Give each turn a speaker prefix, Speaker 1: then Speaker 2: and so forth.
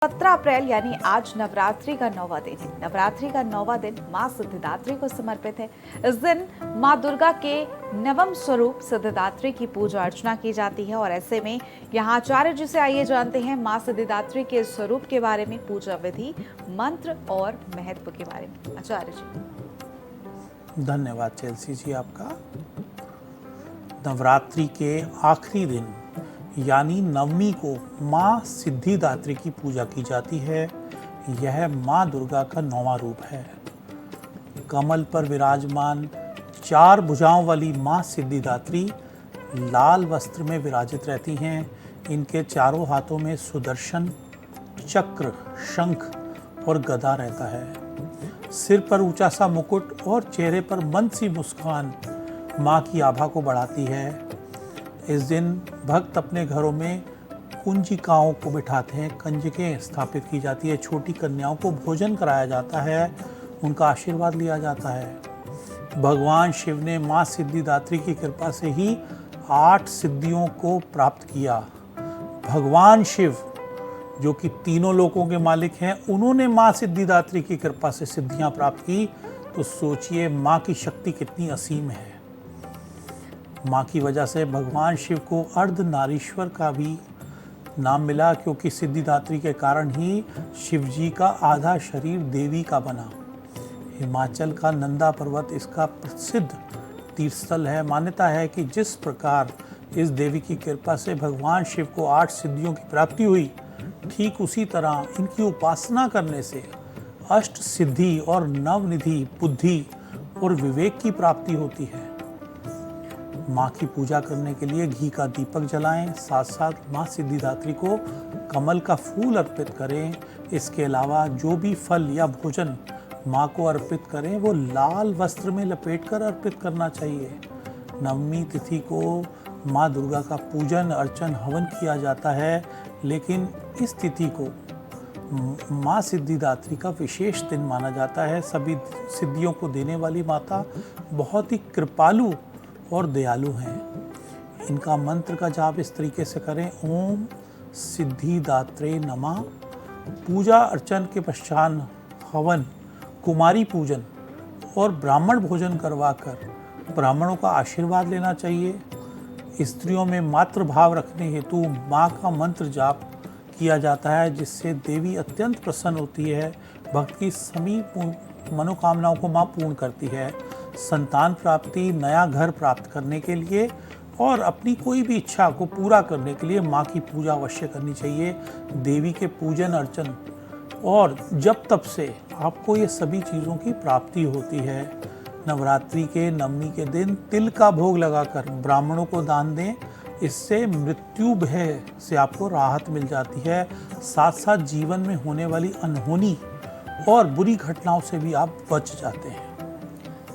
Speaker 1: 17 अप्रैल यानी आज नवरात्रि का 9वां दिन है। नवरात्रि का 9वां दिन मां सिद्धिदात्री को समर्पित है। इस दिन मां दुर्गा के नवम स्वरूप सिद्धिदात्री की पूजा अर्चना की जाती है और ऐसे में यहाँ आचार्य जी से आइए जानते हैं मां सिद्धिदात्री के स्वरूप के बारे में, पूजा विधि, मंत्र और महत्व के बारे में। आचार्य जी।
Speaker 2: धन्यवाद चेल्सी जी आपका। नवरात्रि के आखिरी दिन यानी नवमी को माँ सिद्धिदात्री की पूजा की जाती है। यह माँ दुर्गा का 9वां रूप है। कमल पर विराजमान 4 भुजाओं वाली माँ सिद्धिदात्री लाल वस्त्र में विराजित रहती हैं। इनके चारों हाथों में सुदर्शन चक्र, शंख और गदा रहता है। सिर पर ऊंचा सा मुकुट और चेहरे पर मंद सी मुस्कान माँ की आभा को बढ़ाती है। इस दिन भक्त अपने घरों में कुंजिकाओं को बिठाते हैं, कंजकें स्थापित की जाती है, छोटी कन्याओं को भोजन कराया जाता है, उनका आशीर्वाद लिया जाता है। भगवान शिव ने माँ सिद्धिदात्री की कृपा से ही 8 सिद्धियों को प्राप्त किया। भगवान शिव जो कि तीनों लोकों के मालिक हैं, उन्होंने माँ सिद्धिदात्री की कृपा से सिद्धियां प्राप्त की, तो सोचिए माँ की शक्ति कितनी असीम है। माँ की वजह से भगवान शिव को अर्धनारीश्वर का भी नाम मिला, क्योंकि सिद्धिदात्री के कारण ही शिव जी का आधा शरीर देवी का बना। हिमाचल का नंदा पर्वत इसका प्रसिद्ध तीर्थस्थल है। मान्यता है कि जिस प्रकार इस देवी की कृपा से भगवान शिव को 8 सिद्धियों की प्राप्ति हुई, ठीक उसी तरह इनकी उपासना करने से अष्ट सिद्धि और नवनिधि, बुद्धि और विवेक की प्राप्ति होती है। माँ की पूजा करने के लिए घी का दीपक जलाएं, साथ साथ माँ सिद्धिदात्री को कमल का फूल अर्पित करें। इसके अलावा जो भी फल या भोजन माँ को अर्पित करें वो लाल वस्त्र में लपेटकर अर्पित करना चाहिए। नवमी तिथि को माँ दुर्गा का पूजन, अर्चन, हवन किया जाता है, लेकिन इस तिथि को माँ सिद्धिदात्री का विशेष दिन माना जाता है। सभी सिद्धियों को देने वाली माता बहुत ही कृपालु और दयालु हैं। इनका मंत्र का जाप इस तरीके से करें: ओम सिद्धिदात्रे नमः। पूजा अर्चन के पश्चात हवन, कुमारी पूजन और ब्राह्मण भोजन करवाकर ब्राह्मणों का आशीर्वाद लेना चाहिए। स्त्रियों में मातृ भाव रखने हेतु माँ का मंत्र जाप किया जाता है, जिससे देवी अत्यंत प्रसन्न होती है। भक्त की सभी मनोकामनाओं को माँ पूर्ण करती है। संतान प्राप्ति, नया घर प्राप्त करने के लिए और अपनी कोई भी इच्छा को पूरा करने के लिए माँ की पूजा अवश्य करनी चाहिए। देवी के पूजन अर्चन और जब तब से आपको ये सभी चीज़ों की प्राप्ति होती है। नवरात्रि के नवमी के दिन तिल का भोग लगाकर ब्राह्मणों को दान दें। इससे मृत्यु भय से आपको राहत मिल जाती है। साथ साथ जीवन में होने वाली अनहोनी और बुरी घटनाओं से भी आप बच जाते हैं।